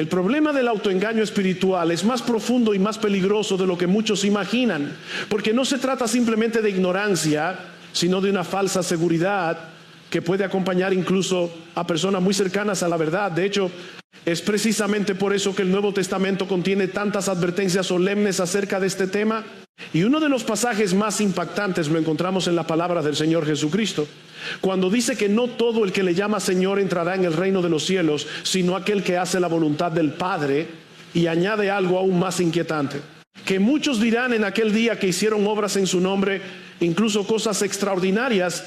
El problema del autoengaño espiritual es más profundo y más peligroso de lo que muchos imaginan, porque no se trata simplemente de ignorancia, sino de una falsa seguridad que puede acompañar incluso a personas muy cercanas a la verdad. De hecho, es precisamente por eso que el Nuevo Testamento contiene tantas advertencias solemnes acerca de este tema. Y uno de los pasajes más impactantes lo encontramos en la palabra del Señor Jesucristo, cuando dice que no todo el que le llama Señor entrará en el reino de los cielos, sino aquel que hace la voluntad del Padre, y añade algo aún más inquietante, que muchos dirán en aquel día que hicieron obras en su nombre, incluso cosas extraordinarias,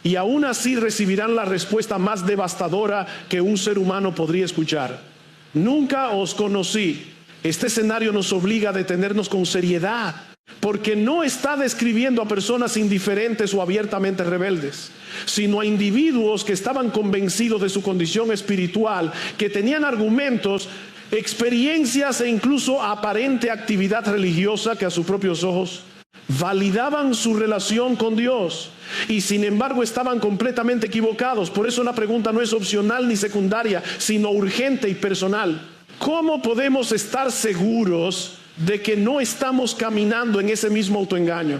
y aún así recibirán la respuesta más devastadora que un ser humano podría escuchar: nunca os conocí. Este escenario nos obliga a detenernos con seriedad, porque no está describiendo a personas indiferentes o abiertamente rebeldes, sino a individuos que estaban convencidos de su condición espiritual, que tenían argumentos, experiencias e incluso aparente actividad religiosa que a sus propios ojos validaban su relación con Dios, y sin embargo estaban completamente equivocados. Por eso la pregunta no es opcional ni secundaria, sino urgente y personal: ¿cómo podemos estar seguros de que no estamos caminando en ese mismo autoengaño?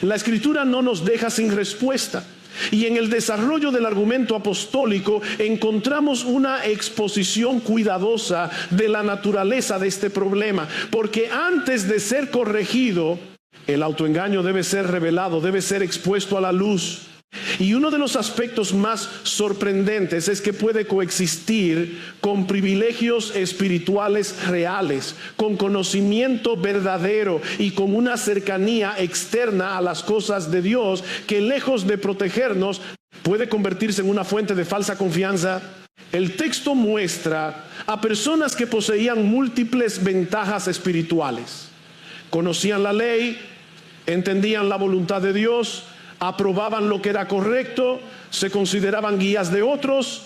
La Escritura no nos deja sin respuesta, y en el desarrollo del argumento apostólico encontramos una exposición cuidadosa de la naturaleza de este problema, porque antes de ser corregido, el autoengaño debe ser revelado, debe ser expuesto a la luz. Y uno de los aspectos más sorprendentes es que puede coexistir con privilegios espirituales reales, con conocimiento verdadero y con una cercanía externa a las cosas de Dios que, lejos de protegernos, puede convertirse en una fuente de falsa confianza. El texto muestra a personas que poseían múltiples ventajas espirituales. Conocían la ley, entendían la voluntad de Dios, aprobaban lo que era correcto, se consideraban guías de otros,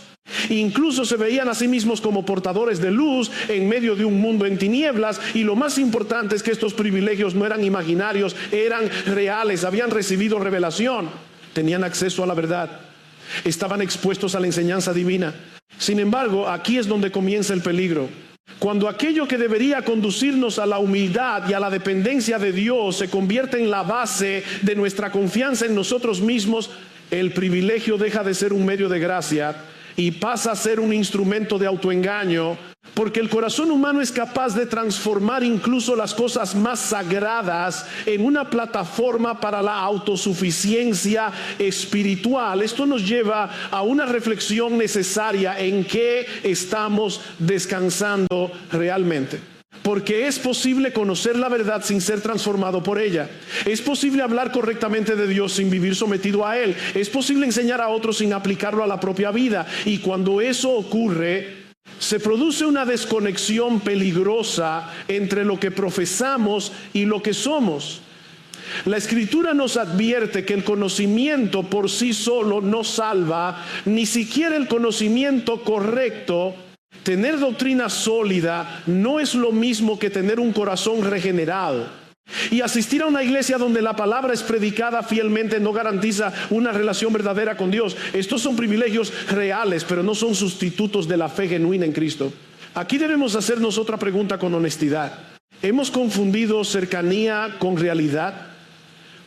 incluso se veían a sí mismos como portadores de luz en medio de un mundo en tinieblas. Y lo más importante es que estos privilegios no eran imaginarios, eran reales, habían recibido revelación, tenían acceso a la verdad, estaban expuestos a la enseñanza divina. Sin embargo, aquí es donde comienza el peligro. Cuando aquello que debería conducirnos a la humildad y a la dependencia de Dios se convierte en la base de nuestra confianza en nosotros mismos, el privilegio deja de ser un medio de gracia y pasa a ser un instrumento de autoengaño, porque el corazón humano es capaz de transformar incluso las cosas más sagradas en una plataforma para la autosuficiencia espiritual. Esto nos lleva a una reflexión necesaria: en qué estamos descansando realmente. Porque es posible conocer la verdad sin ser transformado por ella. Es posible hablar correctamente de Dios sin vivir sometido a Él. Es posible enseñar a otros sin aplicarlo a la propia vida. Y cuando eso ocurre, se produce una desconexión peligrosa entre lo que profesamos y lo que somos. La Escritura nos advierte que el conocimiento por sí solo no salva, ni siquiera el conocimiento correcto. Tener doctrina sólida no es lo mismo que tener un corazón regenerado. Y asistir a una iglesia donde la palabra es predicada fielmente no garantiza una relación verdadera con Dios. Estos son privilegios reales, pero no son sustitutos de la fe genuina en Cristo. Aquí debemos hacernos otra pregunta con honestidad. ¿Hemos confundido cercanía con realidad?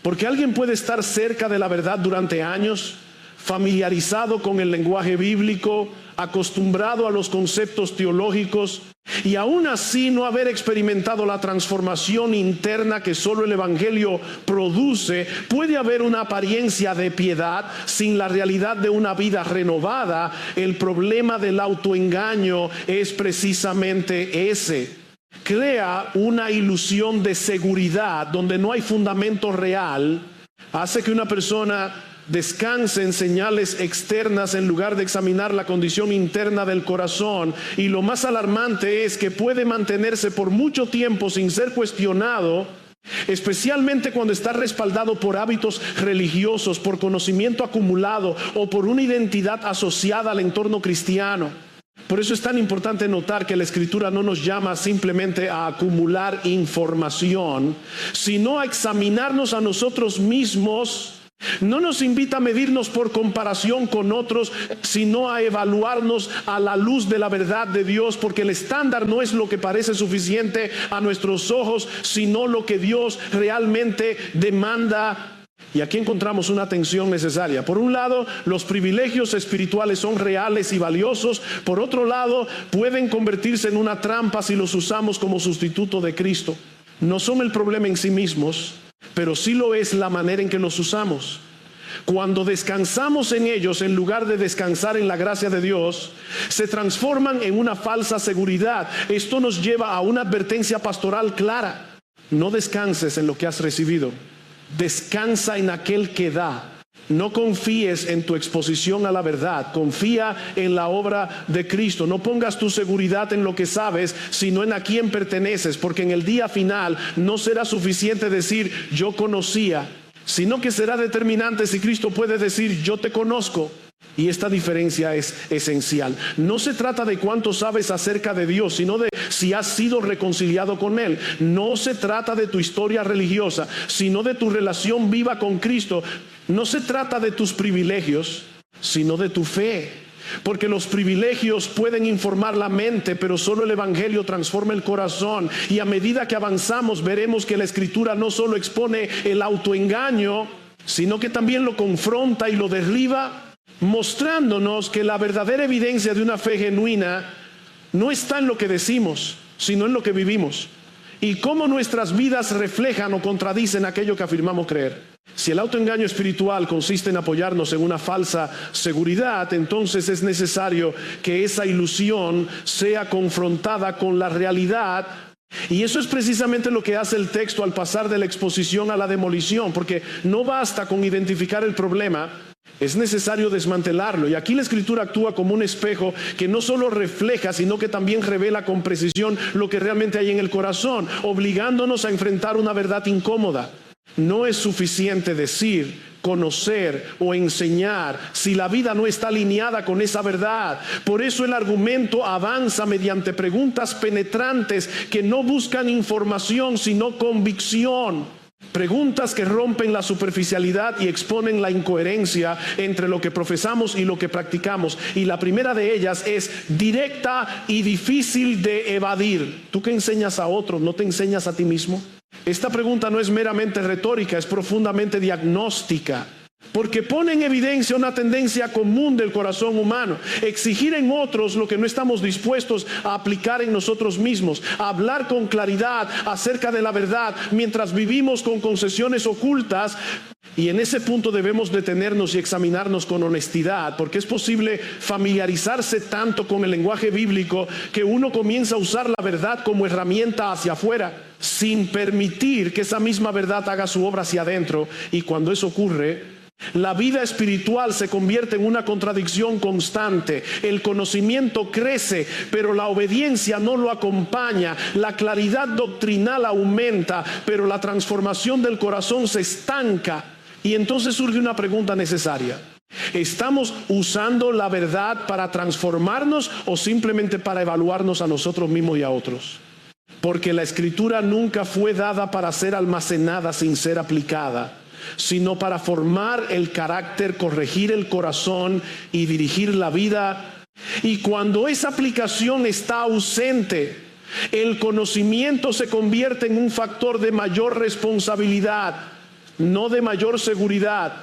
Porque alguien puede estar cerca de la verdad durante años, familiarizado con el lenguaje bíblico, acostumbrado a los conceptos teológicos, y aún así no haber experimentado la transformación interna que solo el Evangelio produce. Puede haber una apariencia de piedad sin la realidad de una vida renovada. El problema del autoengaño es precisamente ese: crea una ilusión de seguridad donde no hay fundamento real, hace que una persona descanse en señales externas en lugar de examinar la condición interna del corazón. Y lo más alarmante es que puede mantenerse por mucho tiempo sin ser cuestionado, especialmente cuando está respaldado por hábitos religiosos, por conocimiento acumulado o por una identidad asociada al entorno cristiano. Por eso es tan importante notar que la Escritura no nos llama simplemente a acumular información, sino a examinarnos a nosotros mismos No nos invita a medirnos por comparación con otros, sino a evaluarnos a la luz de la verdad de Dios, porque el estándar no es lo que parece suficiente a nuestros ojos, sino lo que Dios realmente demanda. Y aquí encontramos una tensión necesaria. Por un lado, los privilegios espirituales son reales y valiosos. Por otro lado, pueden convertirse en una trampa si los usamos como sustituto de Cristo. No son el problema en sí mismos, pero sí lo es la manera en que los usamos. Cuando descansamos en ellos en lugar de descansar en la gracia de Dios, se transforman en una falsa seguridad. Esto nos lleva a una advertencia pastoral clara. No descanses en lo que has recibido. Descansa en aquel que da. No confíes en tu exposición a la verdad. Confía en la obra de Cristo. No pongas tu seguridad en lo que sabes, sino en a quién perteneces, porque en el día final no será suficiente decir yo conocía, sino que será determinante si Cristo puede decir yo te conozco. Y esta diferencia es esencial. No se trata de cuánto sabes acerca de Dios, sino de si has sido reconciliado con Él. No se trata de tu historia religiosa, sino de tu relación viva con Cristo. No se trata de tus privilegios, sino de tu fe. Porque los privilegios pueden informar la mente, pero solo el Evangelio transforma el corazón. Y a medida que avanzamos, veremos que la Escritura no solo expone el autoengaño, sino que también lo confronta y lo derriba, mostrándonos que la verdadera evidencia de una fe genuina no está en lo que decimos, sino en lo que vivimos, y cómo nuestras vidas reflejan o contradicen aquello que afirmamos creer. Si el autoengaño espiritual consiste en apoyarnos en una falsa seguridad, entonces es necesario que esa ilusión sea confrontada con la realidad. Y eso es precisamente lo que hace el texto al pasar de la exposición a la demolición, porque no basta con identificar el problema, es necesario desmantelarlo. Y aquí la Escritura actúa como un espejo que no solo refleja, sino que también revela con precisión lo que realmente hay en el corazón, obligándonos a enfrentar una verdad incómoda. No es suficiente decir, conocer o enseñar si la vida no está alineada con esa verdad. Por eso el argumento avanza mediante preguntas penetrantes que no buscan información, sino convicción. Preguntas que rompen la superficialidad y exponen la incoherencia entre lo que profesamos y lo que practicamos. Y la primera de ellas es directa y difícil de evadir. ¿Tú qué enseñas a otros? ¿No te enseñas a ti mismo? Esta pregunta no es meramente retórica, es profundamente diagnóstica, porque pone en evidencia una tendencia común del corazón humano: exigir en otros lo que no estamos dispuestos a aplicar en nosotros mismos, hablar con claridad acerca de la verdad mientras vivimos con concesiones ocultas. Y en ese punto debemos detenernos y examinarnos con honestidad, porque es posible familiarizarse tanto con el lenguaje bíblico que uno comienza a usar la verdad como herramienta hacia afuera, sin permitir que esa misma verdad haga su obra hacia adentro. Y cuando eso ocurre, la vida espiritual se convierte en una contradicción constante. El conocimiento crece, pero la obediencia no lo acompaña. La claridad doctrinal aumenta, pero la transformación del corazón se estanca. Y entonces surge una pregunta necesaria: ¿estamos usando la verdad para transformarnos o simplemente para evaluarnos a nosotros mismos y a otros? Porque la Escritura nunca fue dada para ser almacenada sin ser aplicada, sino para formar el carácter, corregir el corazón y dirigir la vida. Y cuando esa aplicación está ausente, el conocimiento se convierte en un factor de mayor responsabilidad, no de mayor seguridad.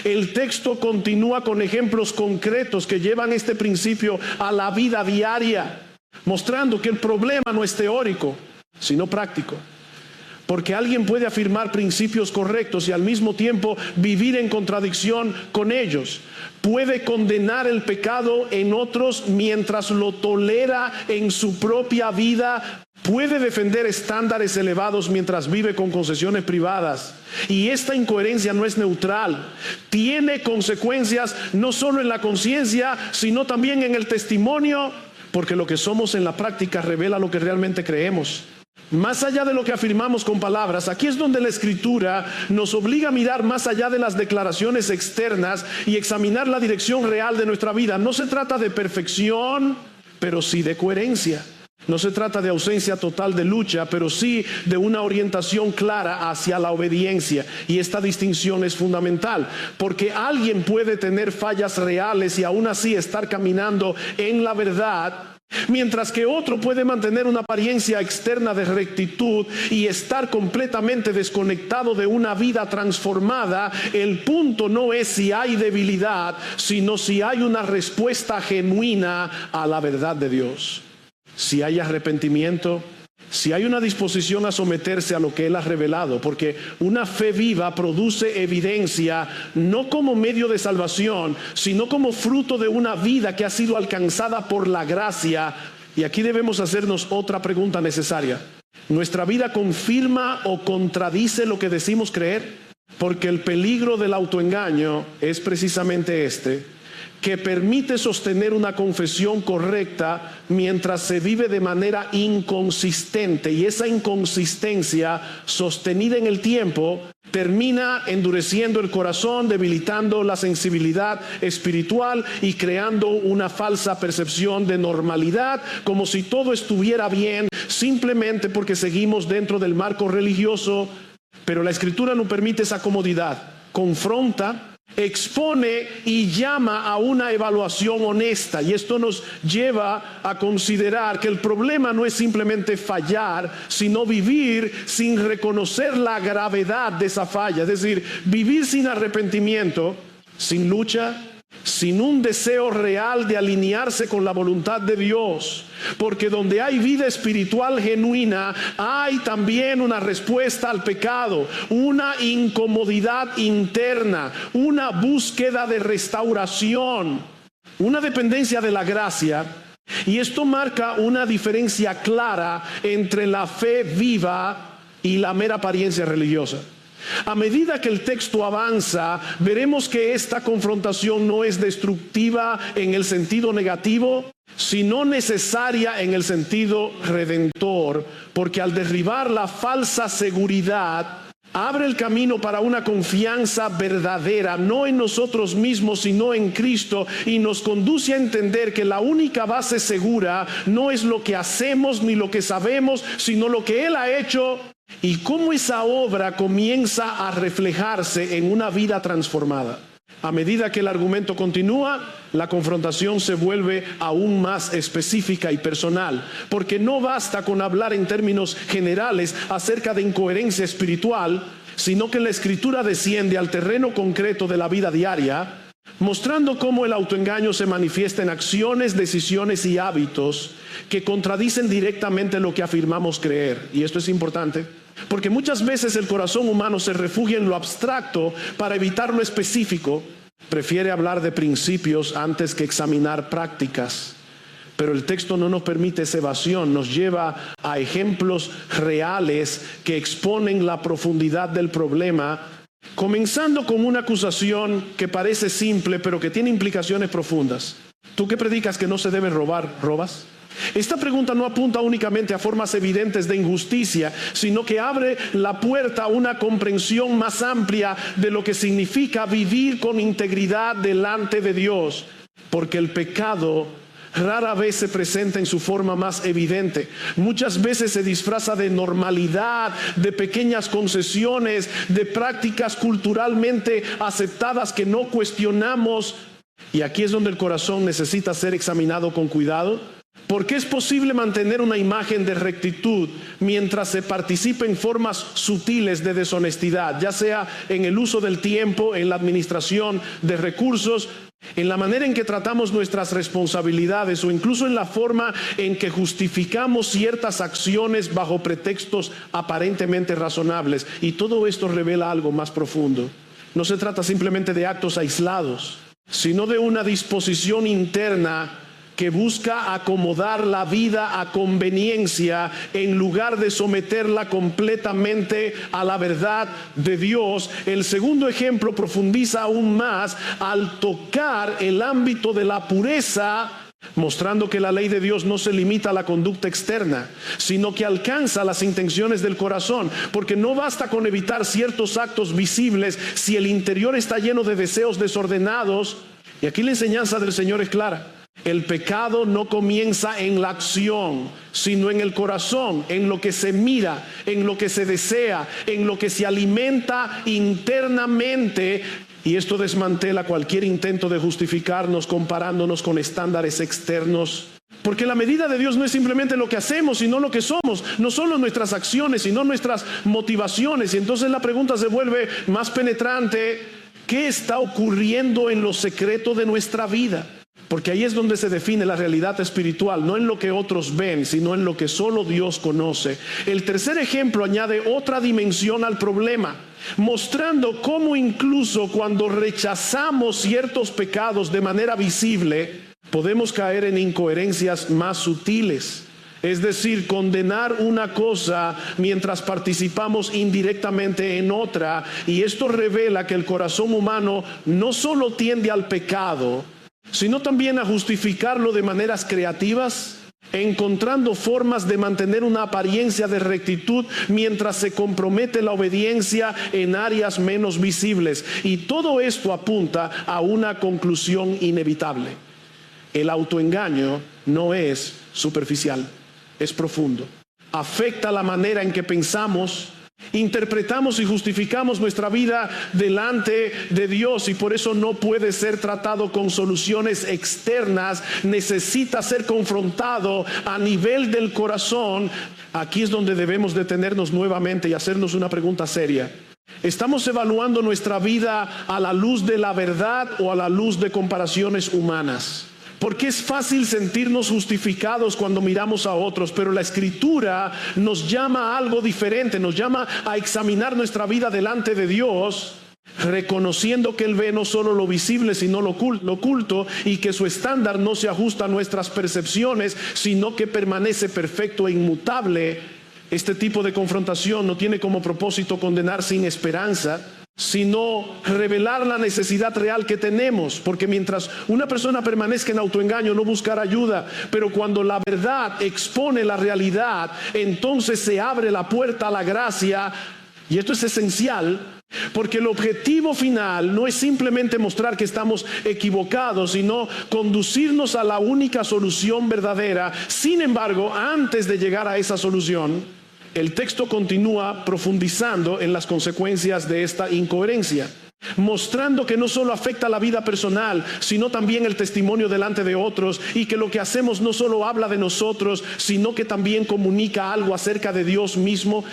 El texto continúa con ejemplos concretos que llevan este principio a la vida diaria, mostrando que el problema no es teórico, sino práctico. Porque alguien puede afirmar principios correctos y al mismo tiempo vivir en contradicción con ellos. Puede condenar el pecado en otros mientras lo tolera en su propia vida. Puede defender estándares elevados mientras vive con concesiones privadas. Y esta incoherencia no es neutral. Tiene consecuencias no solo en la conciencia, sino también en el testimonio, porque lo que somos en la práctica revela lo que realmente creemos. Más allá de lo que afirmamos con palabras, aquí es donde la Escritura nos obliga a mirar más allá de las declaraciones externas y examinar la dirección real de nuestra vida. No se trata de perfección, pero sí de coherencia. No se trata de ausencia total de lucha, pero sí de una orientación clara hacia la obediencia. Y esta distinción es fundamental, porque alguien puede tener fallas reales y aún así estar caminando en la verdad, mientras que otro puede mantener una apariencia externa de rectitud y estar completamente desconectado de una vida transformada. El punto no es si hay debilidad, sino si hay una respuesta genuina a la verdad de Dios. Si hay arrepentimiento, si hay una disposición a someterse a lo que Él ha revelado, porque una fe viva produce evidencia no como medio de salvación, sino como fruto de una vida que ha sido alcanzada por la gracia. Y aquí debemos hacernos otra pregunta necesaria. ¿Nuestra vida confirma o contradice lo que decimos creer? Porque el peligro del autoengaño es precisamente que permite sostener una confesión correcta mientras se vive de manera inconsistente, y esa inconsistencia sostenida en el tiempo termina endureciendo el corazón, debilitando la sensibilidad espiritual y creando una falsa percepción de normalidad, como si todo estuviera bien simplemente porque seguimos dentro del marco religioso. Pero la Escritura no permite esa comodidad, confronta, expone y llama a una evaluación honesta. Y esto nos lleva a considerar que el problema no es simplemente fallar, sino vivir sin reconocer la gravedad de esa falla. Es decir, vivir sin arrepentimiento, sin lucha, sin un deseo real de alinearse con la voluntad de Dios. Porque donde hay vida espiritual genuina, hay también una respuesta al pecado, una incomodidad interna, una búsqueda de restauración, una dependencia de la gracia. Y esto marca una diferencia clara entre la fe viva y la mera apariencia religiosa. A medida que el texto avanza, veremos que esta confrontación no es destructiva en el sentido negativo, sino necesaria en el sentido redentor, porque al derribar la falsa seguridad, abre el camino para una confianza verdadera, no en nosotros mismos, sino en Cristo, y nos conduce a entender que la única base segura no es lo que hacemos ni lo que sabemos, sino lo que Él ha hecho y cómo esa obra comienza a reflejarse en una vida transformada. A medida que el argumento continúa, la confrontación se vuelve aún más específica y personal, porque no basta con hablar en términos generales acerca de incoherencia espiritual, sino que la Escritura desciende al terreno concreto de la vida diaria, mostrando cómo el autoengaño se manifiesta en acciones, decisiones y hábitos que contradicen directamente lo que afirmamos creer. Y esto es importante, porque muchas veces el corazón humano se refugia en lo abstracto para evitar lo específico. Prefiere hablar de principios antes que examinar prácticas. Pero el texto no nos permite esa evasión, nos lleva a ejemplos reales que exponen la profundidad del problema, comenzando con una acusación que parece simple, pero que tiene implicaciones profundas. ¿Tú que predicas que no se debe robar, robas? Esta pregunta no apunta únicamente a formas evidentes de injusticia, sino que abre la puerta a una comprensión más amplia de lo que significa vivir con integridad delante de Dios, porque el pecado rara vez se presenta en su forma más evidente. Muchas veces se disfraza de normalidad, de pequeñas concesiones, de prácticas culturalmente aceptadas que no cuestionamos. Y aquí es donde el corazón necesita ser examinado con cuidado. Porque es posible mantener una imagen de rectitud mientras se participa en formas sutiles de deshonestidad, ya sea en el uso del tiempo, en la administración de recursos, en la manera en que tratamos nuestras responsabilidades o incluso en la forma en que justificamos ciertas acciones bajo pretextos aparentemente razonables. Y todo esto revela algo más profundo. No se trata simplemente de actos aislados, sino de una disposición interna que busca acomodar la vida a conveniencia en lugar de someterla completamente a la verdad de Dios. El segundo ejemplo profundiza aún más al tocar el ámbito de la pureza, mostrando que la ley de Dios no se limita a la conducta externa, sino que alcanza las intenciones del corazón, porque no basta con evitar ciertos actos visibles si el interior está lleno de deseos desordenados. Y aquí la enseñanza del Señor es clara. El pecado no comienza en la acción, sino en el corazón, en lo que se mira, en lo que se desea, en lo que se alimenta internamente. Y esto desmantela cualquier intento de justificarnos comparándonos con estándares externos. Porque la medida de Dios no es simplemente lo que hacemos, sino lo que somos. No solo nuestras acciones, sino nuestras motivaciones. Y entonces la pregunta se vuelve más penetrante: ¿qué está ocurriendo en lo secreto de nuestra vida? Porque ahí es donde se define la realidad espiritual, no en lo que otros ven, sino en lo que solo Dios conoce. El tercer ejemplo añade otra dimensión al problema, mostrando cómo incluso cuando rechazamos ciertos pecados de manera visible, podemos caer en incoherencias más sutiles. Es decir, condenar una cosa mientras participamos indirectamente en otra. Y esto revela que el corazón humano no solo tiende al pecado, sino también a justificarlo de maneras creativas, encontrando formas de mantener una apariencia de rectitud mientras se compromete la obediencia en áreas menos visibles. Y todo esto apunta a una conclusión inevitable: el autoengaño no es superficial, es profundo. Afecta la manera en que pensamos, interpretamos y justificamos nuestra vida delante de Dios, y por eso no puede ser tratado con soluciones externas. Necesita ser confrontado a nivel del corazón. Aquí es donde debemos detenernos nuevamente y hacernos una pregunta seria: ¿estamos evaluando nuestra vida a la luz de la verdad o a la luz de comparaciones humanas? Porque es fácil sentirnos justificados cuando miramos a otros, pero la Escritura nos llama a algo diferente, nos llama a examinar nuestra vida delante de Dios, reconociendo que Él ve no solo lo visible, sino lo oculto, y que su estándar no se ajusta a nuestras percepciones, sino que permanece perfecto e inmutable. Este tipo de confrontación no tiene como propósito condenar sin esperanza, sino revelar la necesidad real que tenemos. Porque mientras una persona permanezca en autoengaño, no buscará ayuda, pero cuando la verdad expone la realidad, entonces se abre la puerta a la gracia. Y esto es esencial, porque el objetivo final no es simplemente mostrar que estamos equivocados, sino conducirnos a la única solución verdadera. Sin embargo, antes de llegar a esa solución, el texto continúa profundizando en las consecuencias de esta incoherencia, mostrando que no solo afecta la vida personal, sino también el testimonio delante de otros, y que lo que hacemos no solo habla de nosotros, sino que también comunica algo acerca de Dios mismo.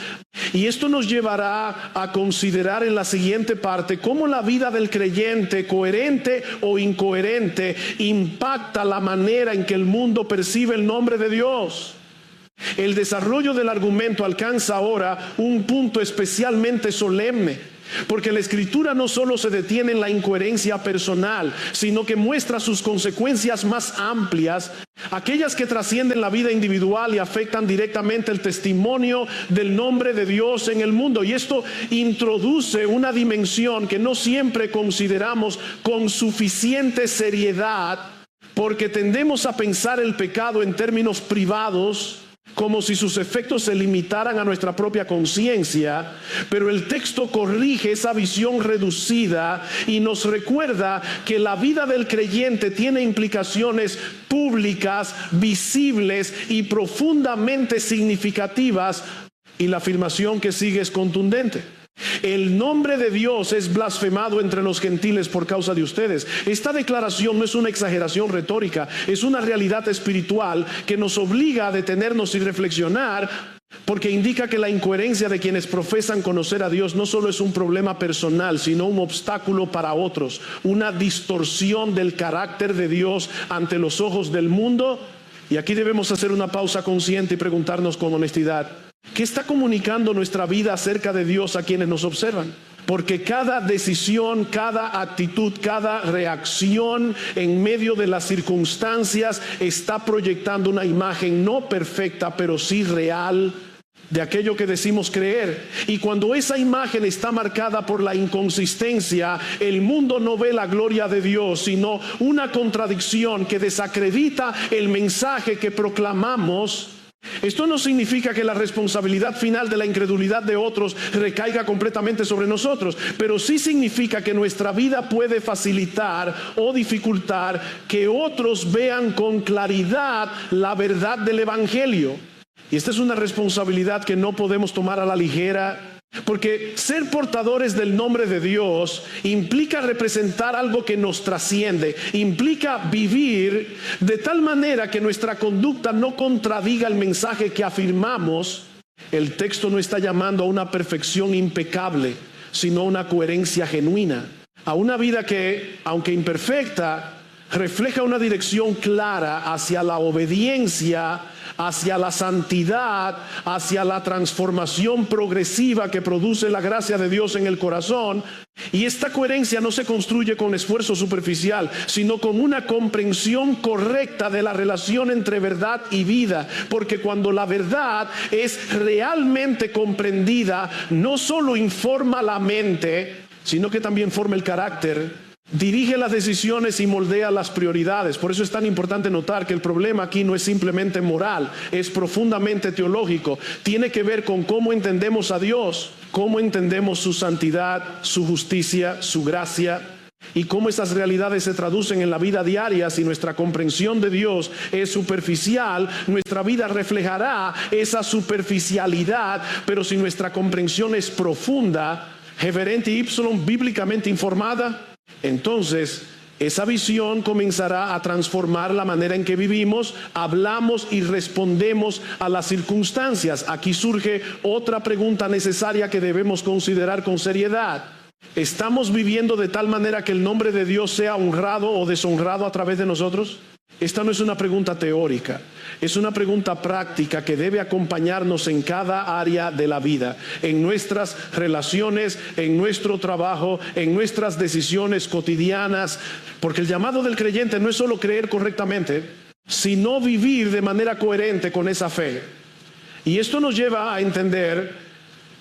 Y esto nos llevará a considerar en la siguiente parte cómo la vida del creyente, coherente o incoherente, impacta la manera en que el mundo percibe el nombre de Dios. El desarrollo del argumento alcanza ahora un punto especialmente solemne, porque la Escritura no solo se detiene en la incoherencia personal, sino que muestra sus consecuencias más amplias, aquellas que trascienden la vida individual y afectan directamente el testimonio del nombre de Dios en el mundo. Y esto introduce una dimensión que no siempre consideramos con suficiente seriedad, porque tendemos a pensar el pecado en términos privados, como si sus efectos se limitaran a nuestra propia conciencia. Pero el texto corrige esa visión reducida y nos recuerda que la vida del creyente tiene implicaciones públicas, visibles y profundamente significativas. Y la afirmación que sigue es contundente: el nombre de Dios es blasfemado entre los gentiles por causa de ustedes. Esta declaración no es una exageración retórica, es una realidad espiritual que nos obliga a detenernos y reflexionar, porque indica que la incoherencia de quienes profesan conocer a Dios no solo es un problema personal, sino un obstáculo para otros, una distorsión del carácter de Dios ante los ojos del mundo. Y aquí debemos hacer una pausa consciente y preguntarnos con honestidad: ¿qué está comunicando nuestra vida acerca de Dios a quienes nos observan? Porque cada decisión, cada actitud, cada reacción en medio de las circunstancias está proyectando una imagen no perfecta, pero sí real, de aquello que decimos creer. Y cuando esa imagen está marcada por la inconsistencia, el mundo no ve la gloria de Dios, sino una contradicción que desacredita el mensaje que proclamamos. Esto no significa que la responsabilidad final de la incredulidad de otros recaiga completamente sobre nosotros, pero sí significa que nuestra vida puede facilitar o dificultar que otros vean con claridad la verdad del Evangelio. Y esta es una responsabilidad que no podemos tomar a la ligera, porque ser portadores del nombre de Dios implica representar algo que nos trasciende, implica vivir de tal manera que nuestra conducta no contradiga el mensaje que afirmamos. El texto no está llamando a una perfección impecable, sino a una coherencia genuina, a una vida que, aunque imperfecta, refleja una dirección clara hacia la obediencia, hacia la santidad, hacia la transformación progresiva que produce la gracia de Dios en el corazón. Y esta coherencia no se construye con esfuerzo superficial, sino con una comprensión correcta de la relación entre verdad y vida. Porque cuando la verdad es realmente comprendida, no solo informa la mente, sino que también forma el carácter, dirige las decisiones y moldea las prioridades. Por eso es tan importante notar que el problema aquí no es simplemente moral, es profundamente teológico. Tiene que ver con cómo entendemos a Dios, cómo entendemos su santidad, su justicia, su gracia, y cómo esas realidades se traducen en la vida diaria. Si nuestra comprensión de Dios es superficial, nuestra vida reflejará esa superficialidad, pero si nuestra comprensión es profunda, reverente ipsilon, bíblicamente informada, entonces esa visión comenzará a transformar la manera en que vivimos, hablamos y respondemos a las circunstancias. Aquí surge otra pregunta necesaria que debemos considerar con seriedad. ¿Estamos viviendo de tal manera que el nombre de Dios sea honrado o deshonrado a través de nosotros? Esta no es una pregunta teórica, es una pregunta práctica que debe acompañarnos en cada área de la vida, en nuestras relaciones, en nuestro trabajo, en nuestras decisiones cotidianas, porque el llamado del creyente no es solo creer correctamente, sino vivir de manera coherente con esa fe. Y esto nos lleva a entender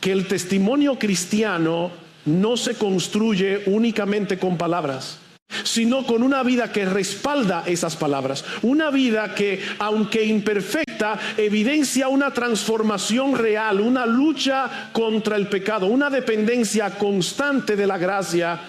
que el testimonio cristiano no se construye únicamente con palabras, sino con una vida que respalda esas palabras, una vida que, aunque imperfecta, evidencia una transformación real, una lucha contra el pecado, una dependencia constante de la gracia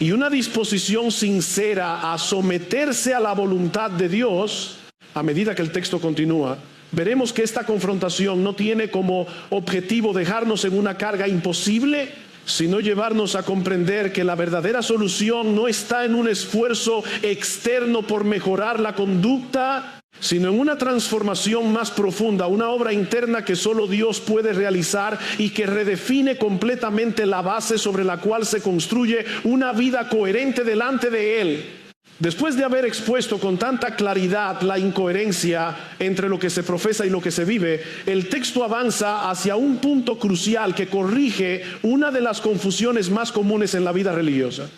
y una disposición sincera a someterse a la voluntad de Dios. A medida que el texto continúa, veremos que esta confrontación no tiene como objetivo dejarnos en una carga imposible, sino llevarnos a comprender que la verdadera solución no está en un esfuerzo externo por mejorar la conducta, sino en una transformación más profunda, una obra interna que solo Dios puede realizar y que redefine completamente la base sobre la cual se construye una vida coherente delante de Él. Después de haber expuesto con tanta claridad la incoherencia entre lo que se profesa y lo que se vive, el texto avanza hacia un punto crucial que corrige una de las confusiones más comunes en la vida religiosa.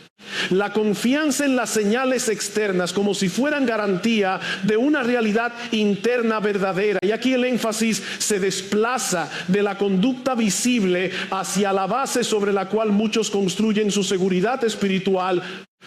La confianza en las señales externas como si fueran garantía de una realidad interna verdadera. Y aquí el énfasis se desplaza de la conducta visible hacia la base sobre la cual muchos construyen su seguridad espiritual.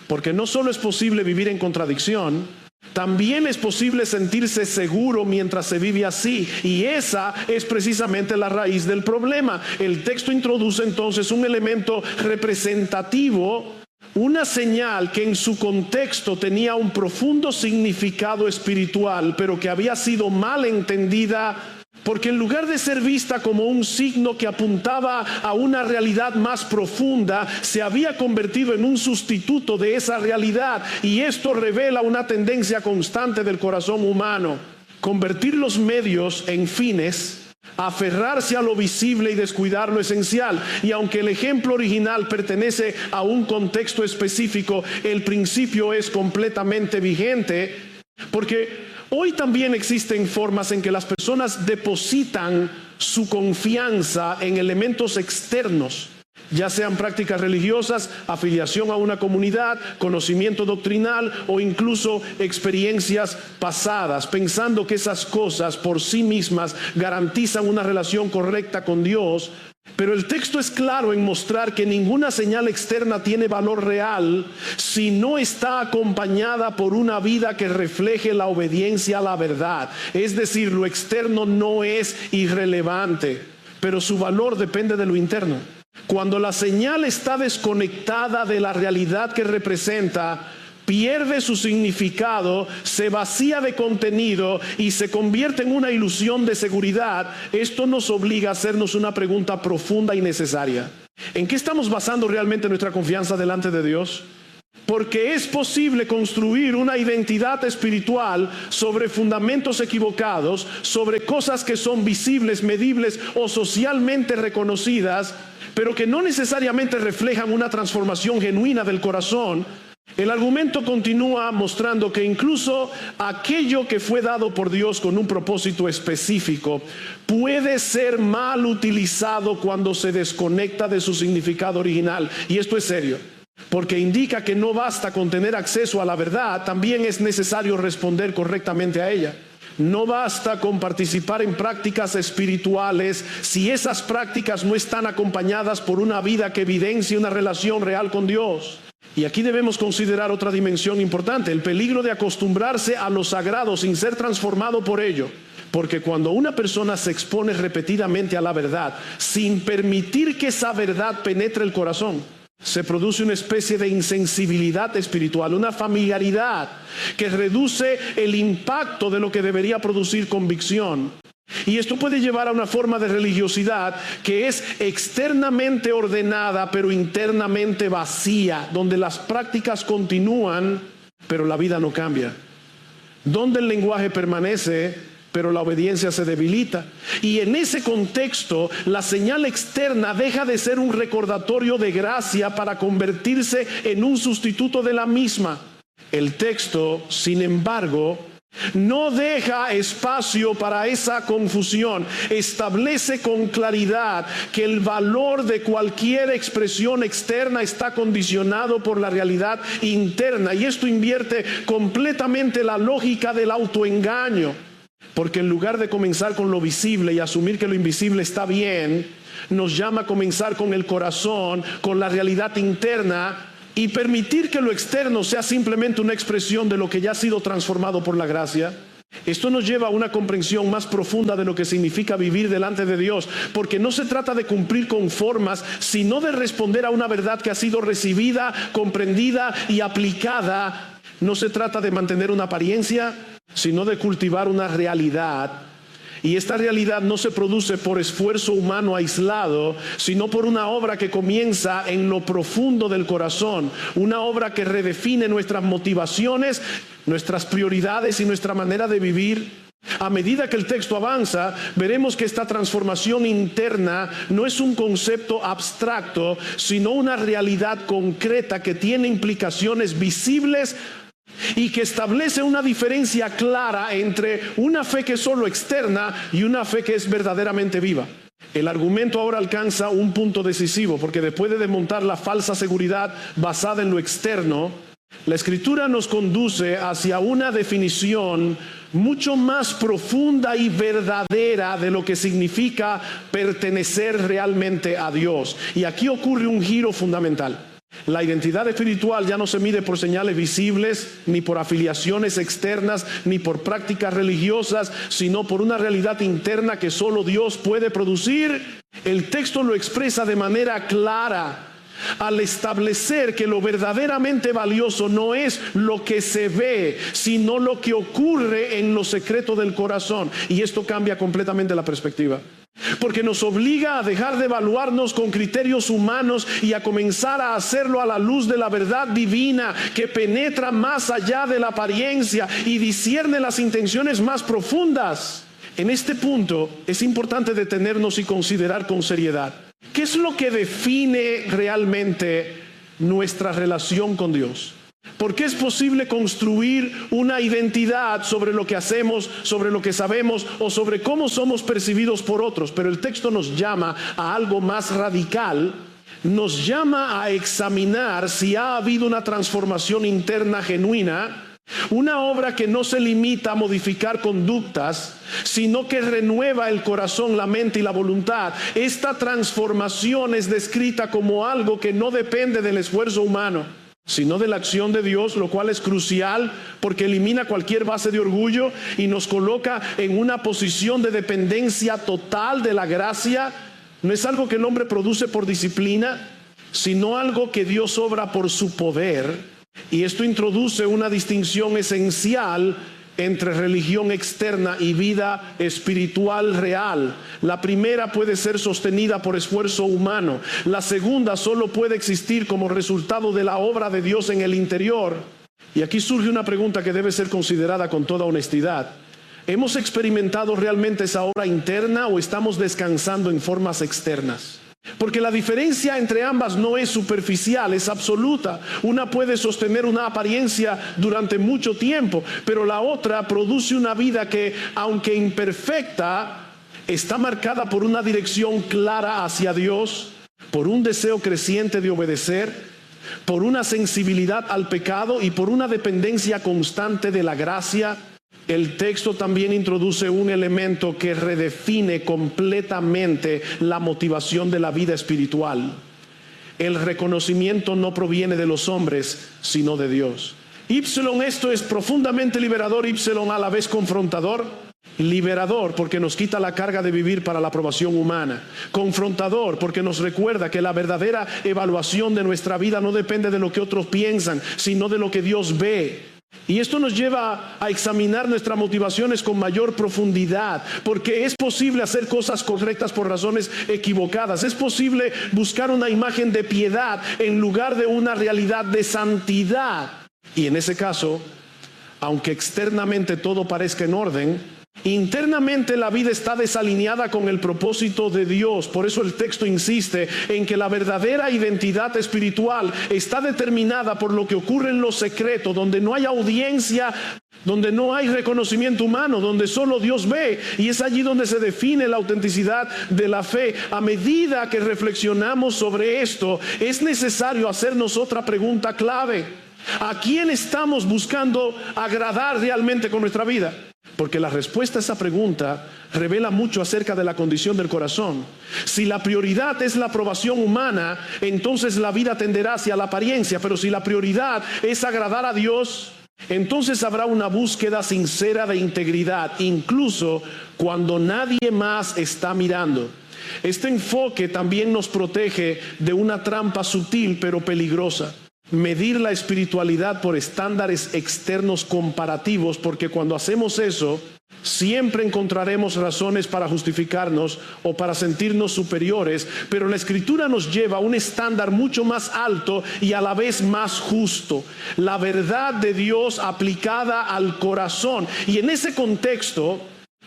Porque no solo es posible vivir en contradicción, también es posible sentirse seguro mientras se vive así. Y esa es precisamente la raíz del problema. El texto introduce entonces un elemento representativo, una señal que en su contexto tenía un profundo significado espiritual, pero que había sido mal entendida. Porque en lugar de ser vista como un signo que apuntaba a una realidad más profunda, se había convertido en un sustituto de esa realidad. Y esto revela una tendencia constante del corazón humano: convertir los medios en fines, aferrarse a lo visible y descuidar lo esencial. Y aunque el ejemplo original pertenece a un contexto específico, el principio es completamente vigente, porque hoy también existen formas en que las personas depositan su confianza en elementos externos, ya sean prácticas religiosas, afiliación a una comunidad, conocimiento doctrinal o incluso experiencias pasadas, pensando que esas cosas por sí mismas garantizan una relación correcta con Dios. Pero el texto es claro en mostrar que ninguna señal externa tiene valor real si no está acompañada por una vida que refleje la obediencia a la verdad. Es decir, lo externo no es irrelevante, pero su valor depende de lo interno. Cuando la señal está desconectada de la realidad que representa, pierde su significado, se vacía de contenido y se convierte en una ilusión de seguridad. Esto nos obliga a hacernos una pregunta profunda y necesaria. ¿En qué estamos basando realmente nuestra confianza delante de Dios? Porque es posible construir una identidad espiritual sobre fundamentos equivocados, sobre cosas que son visibles, medibles o socialmente reconocidas, pero que no necesariamente reflejan una transformación genuina del corazón. El argumento continúa mostrando que incluso aquello que fue dado por Dios con un propósito específico puede ser mal utilizado cuando se desconecta de su significado original. Y esto es serio, porque indica que no basta con tener acceso a la verdad, también es necesario responder correctamente a ella. No basta con participar en prácticas espirituales si esas prácticas no están acompañadas por una vida que evidencie una relación real con Dios. Y aquí debemos considerar otra dimensión importante, el peligro de acostumbrarse a lo sagrado sin ser transformado por ello. Porque cuando una persona se expone repetidamente a la verdad, sin permitir que esa verdad penetre el corazón, se produce una especie de insensibilidad espiritual, una familiaridad que reduce el impacto de lo que debería producir convicción. Y esto puede llevar a una forma de religiosidad que es externamente ordenada, pero internamente vacía, donde las prácticas continúan, pero la vida no cambia. Donde el lenguaje permanece, pero la obediencia se debilita. Y en ese contexto, la señal externa deja de ser un recordatorio de gracia para convertirse en un sustituto de la misma. El texto, sin embargo, no deja espacio para esa confusión. Establece con claridad que el valor de cualquier expresión externa está condicionado por la realidad interna. Y esto invierte completamente la lógica del autoengaño. Porque en lugar de comenzar con lo visible y asumir que lo invisible está bien, nos llama a comenzar con el corazón, con la realidad interna y permitir que lo externo sea simplemente una expresión de lo que ya ha sido transformado por la gracia. Esto nos lleva a una comprensión más profunda de lo que significa vivir delante de Dios, porque no se trata de cumplir con formas, sino de responder a una verdad que ha sido recibida, comprendida y aplicada. No se trata de mantener una apariencia, sino de cultivar una realidad. Y esta realidad no se produce por esfuerzo humano aislado, sino por una obra que comienza en lo profundo del corazón, una obra que redefine nuestras motivaciones, nuestras prioridades y nuestra manera de vivir. A medida que el texto avanza, veremos que esta transformación interna no es un concepto abstracto, sino una realidad concreta que tiene implicaciones visibles y que establece una diferencia clara entre una fe que es solo externa y una fe que es verdaderamente viva. El argumento ahora alcanza un punto decisivo, porque después de desmontar la falsa seguridad basada en lo externo, la Escritura nos conduce hacia una definición mucho más profunda y verdadera de lo que significa pertenecer realmente a Dios. Y aquí ocurre un giro fundamental. La identidad espiritual ya no se mide por señales visibles, ni por afiliaciones externas, ni por prácticas religiosas, sino por una realidad interna que solo Dios puede producir. El texto lo expresa de manera clara al establecer que lo verdaderamente valioso no es lo que se ve, sino lo que ocurre en lo secreto del corazón. Y esto cambia completamente la perspectiva, porque nos obliga a dejar de evaluarnos con criterios humanos y a comenzar a hacerlo a la luz de la verdad divina que penetra más allá de la apariencia y discierne las intenciones más profundas. En este punto es importante detenernos y considerar con seriedad ¿qué es lo que define realmente nuestra relación con Dios? Porque es posible construir una identidad sobre lo que hacemos, sobre lo que sabemos o sobre cómo somos percibidos por otros, pero el texto nos llama a algo más radical nos llama a examinar si ha habido una transformación interna genuina, una obra que no se limita a modificar conductas, sino que renueva el corazón, la mente y la voluntad. Esta transformación es descrita como algo que no depende del esfuerzo humano, sino de la acción de Dios, lo cual es crucial porque elimina cualquier base de orgullo y nos coloca en una posición de dependencia total de la gracia. No es algo que el hombre produce por disciplina, sino algo que Dios obra por su poder. Y esto introduce una distinción esencial entre religión externa y vida espiritual real. La primera puede ser sostenida por esfuerzo humano. La segunda solo puede existir como resultado de la obra de Dios en el interior. Y aquí surge una pregunta que debe ser considerada con toda honestidad. ¿Hemos experimentado realmente esa obra interna o estamos descansando en formas externas? Porque la diferencia entre ambas no es superficial, es absoluta. Una puede sostener una apariencia durante mucho tiempo, pero la otra produce una vida que, aunque imperfecta, está marcada por una dirección clara hacia Dios, por un deseo creciente de obedecer, por una sensibilidad al pecado y por una dependencia constante de la gracia. El texto también introduce un elemento que redefine completamente la motivación de la vida espiritual. El reconocimiento no proviene de los hombres, sino de Dios. Ípsilon, esto es profundamente liberador, ípsilon a la vez confrontador. Liberador porque nos quita la carga de vivir para la aprobación humana. Confrontador porque nos recuerda que la verdadera evaluación de nuestra vida no depende de lo que otros piensan, sino de lo que Dios ve. Y esto nos lleva a examinar nuestras motivaciones con mayor profundidad, porque es posible hacer cosas correctas por razones equivocadas. Es posible buscar una imagen de piedad en lugar de una realidad de santidad. Y en ese caso, aunque externamente todo parezca en orden, internamente la vida está desalineada con el propósito de Dios. Por eso el texto insiste en que la verdadera identidad espiritual está determinada por lo que ocurre en lo secreto, donde no hay audiencia, donde no hay reconocimiento humano, donde solo Dios ve. Y es allí donde se define la autenticidad de la fe. A medida que reflexionamos sobre esto, es necesario hacernos otra pregunta clave. ¿A quién estamos buscando agradar realmente con nuestra vida? Porque la respuesta a esa pregunta revela mucho acerca de la condición del corazón. Si la prioridad es la aprobación humana, entonces la vida tenderá hacia la apariencia. Pero si la prioridad es agradar a Dios, entonces habrá una búsqueda sincera de integridad, incluso cuando nadie más está mirando. Este enfoque también nos protege de una trampa sutil pero peligrosa. Medir la espiritualidad por estándares externos comparativos, porque cuando hacemos eso, siempre encontraremos razones para justificarnos o para sentirnos superiores, pero la Escritura nos lleva a un estándar mucho más alto y a la vez más justo, la verdad de Dios aplicada al corazón. Y en ese contexto,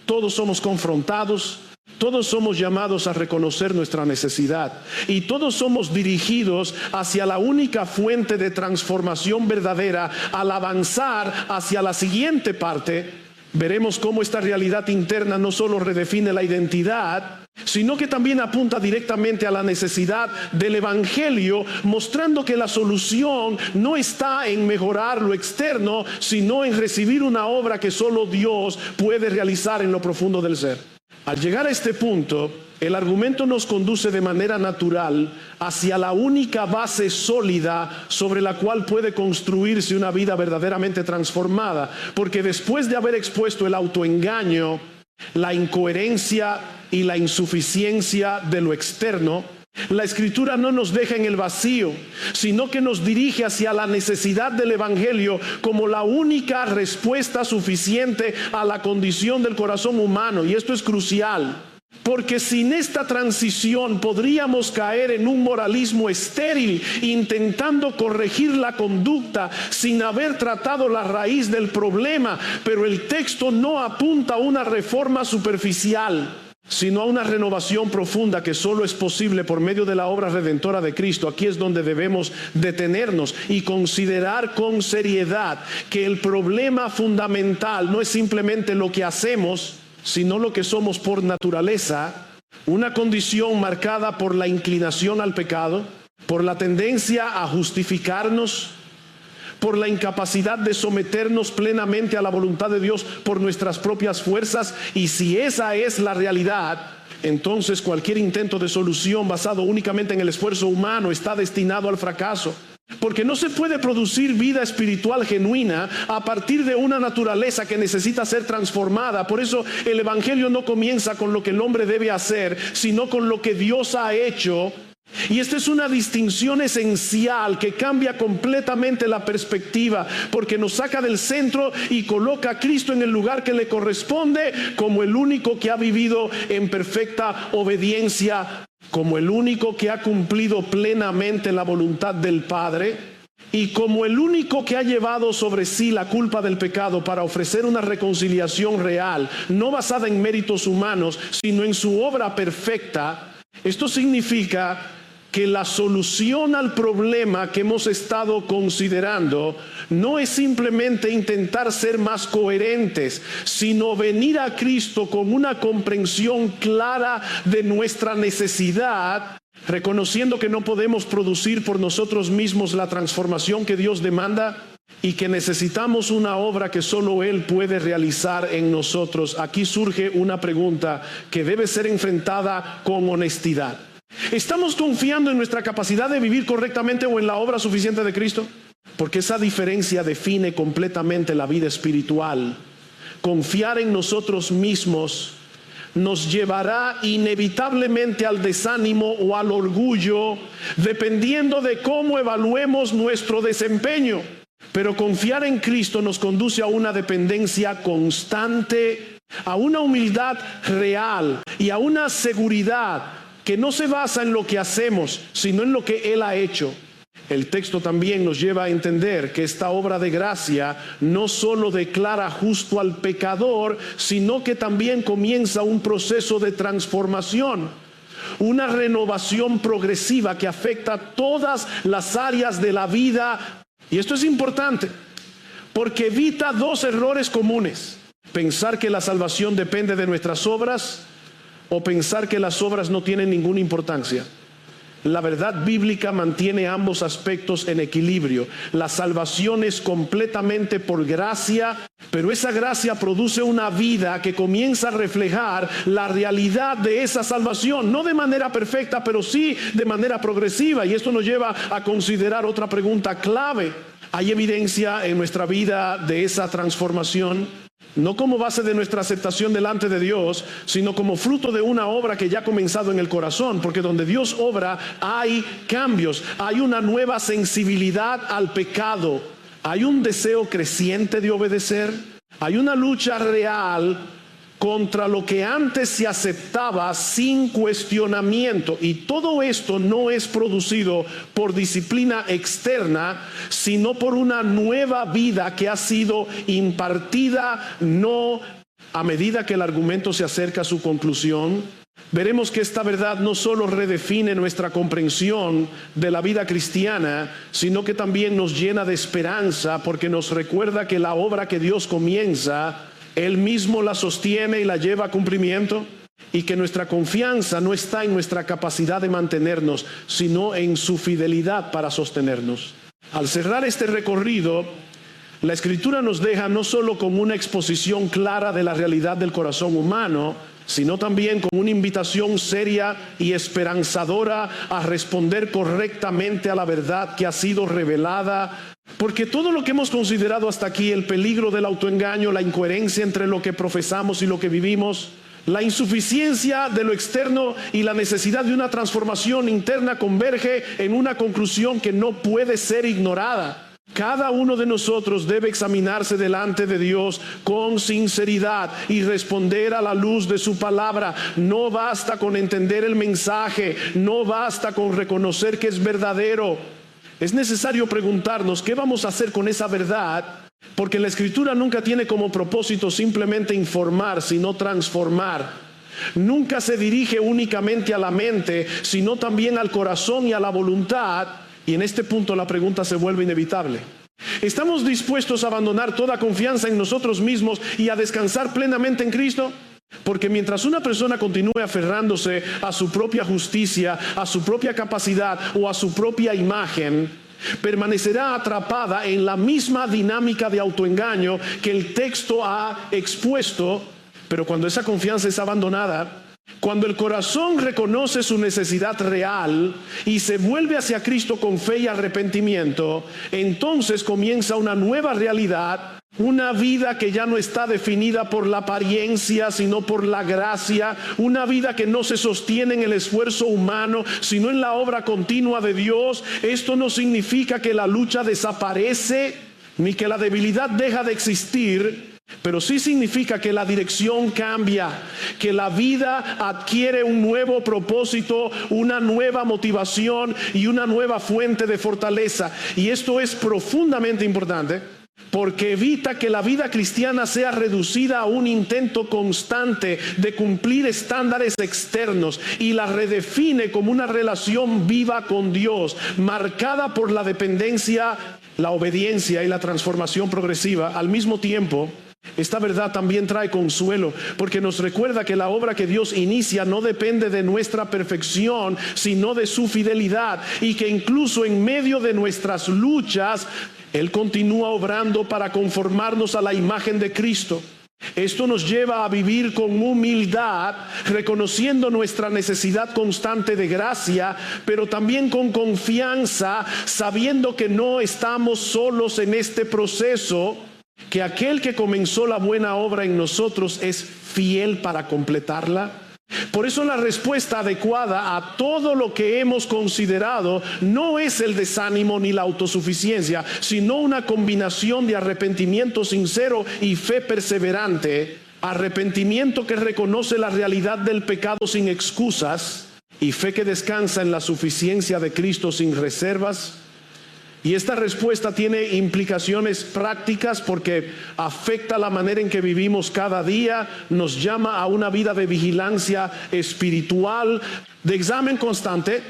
todos somos confrontados, todos somos llamados a reconocer nuestra necesidad y todos somos dirigidos hacia la única fuente de transformación verdadera. Al avanzar hacia la siguiente parte, veremos cómo esta realidad interna no solo redefine la identidad, sino que también apunta directamente a la necesidad del Evangelio, mostrando que la solución no está en mejorar lo externo, sino en recibir una obra que solo Dios puede realizar en lo profundo del ser. Al llegar a este punto, el argumento nos conduce de manera natural hacia la única base sólida sobre la cual puede construirse una vida verdaderamente transformada, porque después de haber expuesto el autoengaño, la incoherencia y la insuficiencia de lo externo, la Escritura no nos deja en el vacío, sino que nos dirige hacia la necesidad del Evangelio como la única respuesta suficiente a la condición del corazón humano. Y esto es crucial, porque sin esta transición podríamos caer en un moralismo estéril, intentando corregir la conducta sin haber tratado la raíz del problema. Pero el texto no apunta a una reforma superficial, sino a una renovación profunda que solo es posible por medio de la obra redentora de Cristo. Aquí es donde debemos detenernos y considerar con seriedad que el problema fundamental no es simplemente lo que hacemos, sino lo que somos por naturaleza, una condición marcada por la inclinación al pecado, por la tendencia a justificarnos, por la incapacidad de someternos plenamente a la voluntad de Dios por nuestras propias fuerzas. Y si esa es la realidad, entonces cualquier intento de solución basado únicamente en el esfuerzo humano está destinado al fracaso. Porque no se puede producir vida espiritual genuina a partir de una naturaleza que necesita ser transformada. Por eso el Evangelio no comienza con lo que el hombre debe hacer, sino con lo que Dios ha hecho. Y esta es una distinción esencial que cambia completamente la perspectiva, porque nos saca del centro y coloca a Cristo en el lugar que le corresponde como el único que ha vivido en perfecta obediencia, como el único que ha cumplido plenamente la voluntad del Padre y como el único que ha llevado sobre sí la culpa del pecado para ofrecer una reconciliación real, no basada en méritos humanos, sino en su obra perfecta. Esto significa que la solución al problema que hemos estado considerando no es simplemente intentar ser más coherentes, sino venir a Cristo con una comprensión clara de nuestra necesidad, reconociendo que no podemos producir por nosotros mismos la transformación que Dios demanda y que necesitamos una obra que solo Él puede realizar en nosotros. Aquí surge una pregunta que debe ser enfrentada con honestidad. ¿Estamos confiando en nuestra capacidad de vivir correctamente o en la obra suficiente de Cristo? Porque esa diferencia define completamente la vida espiritual. Confiar en nosotros mismos nos llevará inevitablemente al desánimo o al orgullo, dependiendo de cómo evaluemos nuestro desempeño. Pero confiar en Cristo nos conduce a una dependencia constante, a una humildad real y a una seguridad que no se basa en lo que hacemos, sino en lo que Él ha hecho. El texto también nos lleva a entender que esta obra de gracia no solo declara justo al pecador, sino que también comienza un proceso de transformación, una renovación progresiva que afecta todas las áreas de la vida. Y esto es importante, porque evita dos errores comunes: pensar que la salvación depende de nuestras obras, o pensar que las obras no tienen ninguna importancia. La verdad bíblica mantiene ambos aspectos en equilibrio. La salvación es completamente por gracia, pero esa gracia produce una vida que comienza a reflejar la realidad de esa salvación, no de manera perfecta, pero sí de manera progresiva. Y esto nos lleva a considerar otra pregunta clave. ¿Hay evidencia en nuestra vida de esa transformación? No como base de nuestra aceptación delante de Dios, sino como fruto de una obra que ya ha comenzado en el corazón, porque donde Dios obra hay cambios, hay una nueva sensibilidad al pecado, hay un deseo creciente de obedecer, hay una lucha real contra lo que antes se aceptaba sin cuestionamiento. Y todo esto no es producido por disciplina externa, sino por una nueva vida que ha sido impartida, no a medida que el argumento se acerca a su conclusión. Veremos que esta verdad no solo redefine nuestra comprensión de la vida cristiana, sino que también nos llena de esperanza, porque nos recuerda que la obra que Dios comienza, Él mismo la sostiene y la lleva a cumplimiento, y que nuestra confianza no está en nuestra capacidad de mantenernos, sino en su fidelidad para sostenernos. Al cerrar este recorrido, la Escritura nos deja no solo con una exposición clara de la realidad del corazón humano, sino también con una invitación seria y esperanzadora a responder correctamente a la verdad que ha sido revelada. Porque todo lo que hemos considerado hasta aquí, el peligro del autoengaño, la incoherencia entre lo que profesamos y lo que vivimos, la insuficiencia de lo externo y la necesidad de una transformación interna, converge en una conclusión que no puede ser ignorada. Cada uno de nosotros debe examinarse delante de Dios con sinceridad y responder a la luz de su palabra. No basta con entender el mensaje, no basta con reconocer que es verdadero. Es necesario preguntarnos qué vamos a hacer con esa verdad, porque la Escritura nunca tiene como propósito simplemente informar, sino transformar. Nunca se dirige únicamente a la mente, sino también al corazón y a la voluntad. Y en este punto la pregunta se vuelve inevitable. ¿Estamos dispuestos a abandonar toda confianza en nosotros mismos y a descansar plenamente en Cristo? Porque mientras una persona continúe aferrándose a su propia justicia, a su propia capacidad o a su propia imagen, permanecerá atrapada en la misma dinámica de autoengaño que el texto ha expuesto. Pero cuando esa confianza es abandonada, cuando el corazón reconoce su necesidad real y se vuelve hacia Cristo con fe y arrepentimiento, entonces comienza una nueva realidad, una vida que ya no está definida por la apariencia, sino por la gracia, una vida que no se sostiene en el esfuerzo humano, sino en la obra continua de Dios. Esto no significa que la lucha desaparece, ni que la debilidad deja de existir, pero sí significa que la dirección cambia, que la vida adquiere un nuevo propósito, una nueva motivación y una nueva fuente de fortaleza. Y esto es profundamente importante porque evita que la vida cristiana sea reducida a un intento constante de cumplir estándares externos y la redefine como una relación viva con Dios, marcada por la dependencia, la obediencia y la transformación progresiva. Al mismo tiempo, esta verdad también trae consuelo, porque nos recuerda que la obra que Dios inicia no depende de nuestra perfección, sino de su fidelidad, y que incluso en medio de nuestras luchas, Él continúa obrando para conformarnos a la imagen de Cristo. Esto nos lleva a vivir con humildad, reconociendo nuestra necesidad constante de gracia, pero también con confianza, sabiendo que no estamos solos en este proceso, que aquel que comenzó la buena obra en nosotros es fiel para completarla. Por eso la respuesta adecuada a todo lo que hemos considerado no es el desánimo ni la autosuficiencia, sino una combinación de arrepentimiento sincero y fe perseverante, arrepentimiento que reconoce la realidad del pecado sin excusas y fe que descansa en la suficiencia de Cristo sin reservas. Y esta respuesta tiene implicaciones prácticas porque afecta la manera en que vivimos cada día, nos llama a una vida de vigilancia espiritual, de examen constante,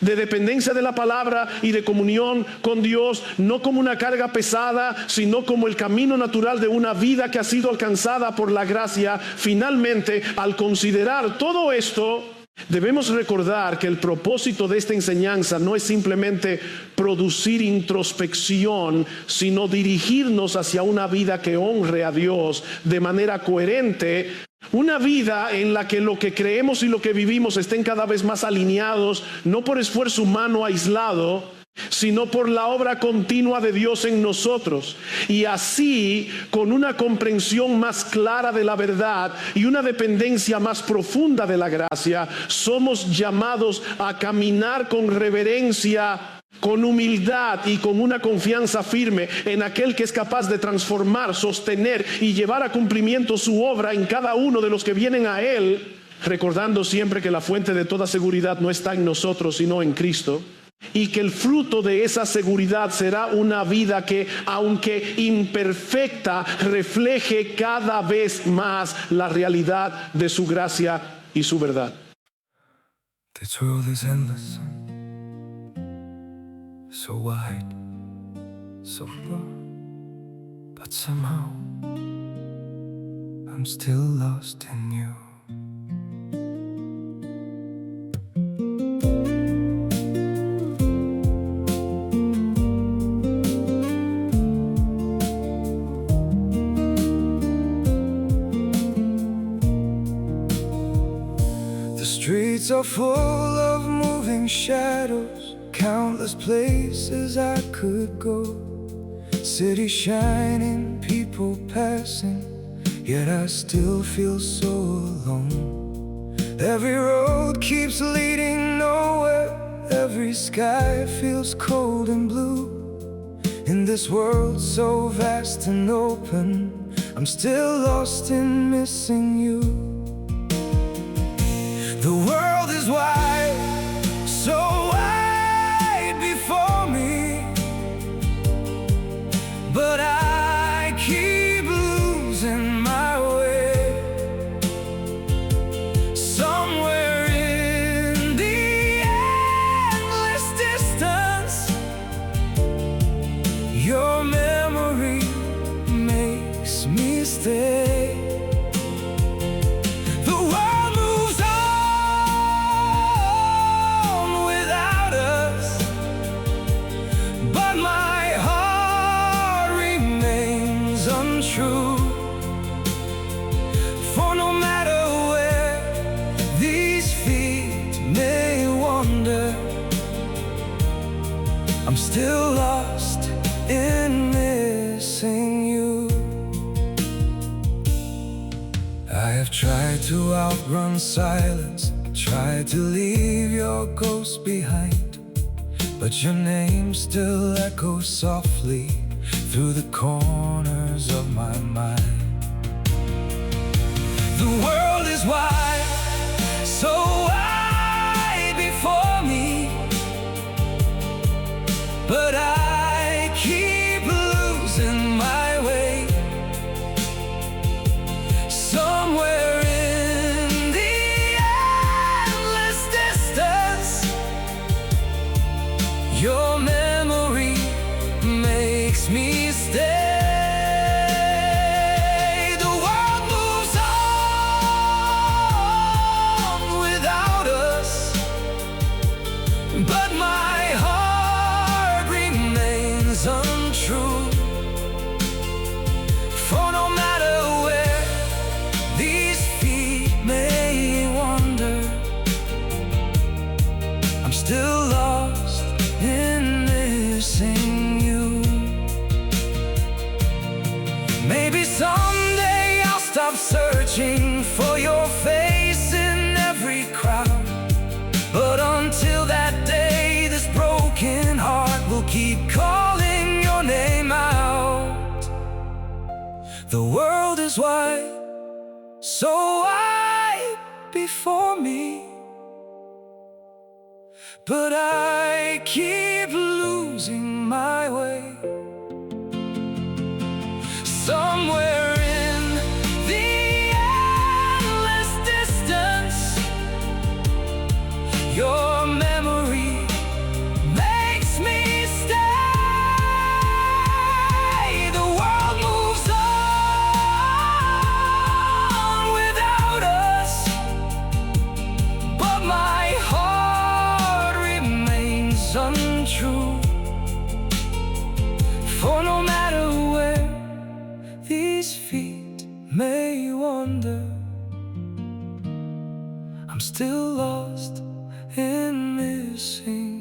de dependencia de la palabra y de comunión con Dios, no como una carga pesada, sino como el camino natural de una vida que ha sido alcanzada por la gracia. Finalmente, al considerar todo esto, debemos recordar que el propósito de esta enseñanza no es simplemente producir introspección, sino dirigirnos hacia una vida que honre a Dios de manera coherente, una vida en la que lo que creemos y lo que vivimos estén cada vez más alineados, no por esfuerzo humano aislado, sino por la obra continua de Dios en nosotros. Y así, con una comprensión más clara de la verdad y una dependencia más profunda de la gracia, somos llamados a caminar con reverencia, con humildad y con una confianza firme en aquel que es capaz de transformar, sostener y llevar a cumplimiento su obra en cada uno de los que vienen a Él, recordando siempre que la fuente de toda seguridad no está en nosotros, sino en Cristo. Y que el fruto de esa seguridad será una vida que, aunque imperfecta, refleje cada vez más la realidad de su gracia y su verdad. This world is endless, so wide, so broad, but somehow I'm still lost in you. Streets are full of moving shadows, countless places I could go. Cities shining, people passing, yet I still feel so alone. Every road keeps leading nowhere, every sky feels cold and blue. In this world so vast and open, I'm still lost in missing you. The world is wide, so wide before me, but I keep losing my way. Somewhere in the endless distance, your memory makes me stay. I'm still lost in missing you. I have tried to outrun silence, tried to leave your ghost behind, but your name still echoes softly through the corners of my mind. The world is wide, so wide before me, but I keep losing my way. Somewhere in the endless distance, your memory makes me stay. The world moves on without us, but my heart remains untrue. For no matter where these feet may wander, I'm still lost in missing you. Maybe someday I'll stop searching for your face in every crowd, but until that day, this broken heart will keep calling your name out. The world is wide, so wide before me, but I keep losing my way. Somewhere in the endless distance, your memory makes me stay. The world moves on without us, but my heart remains untrue. For no matter where these feet may wander, I'm still lost in missing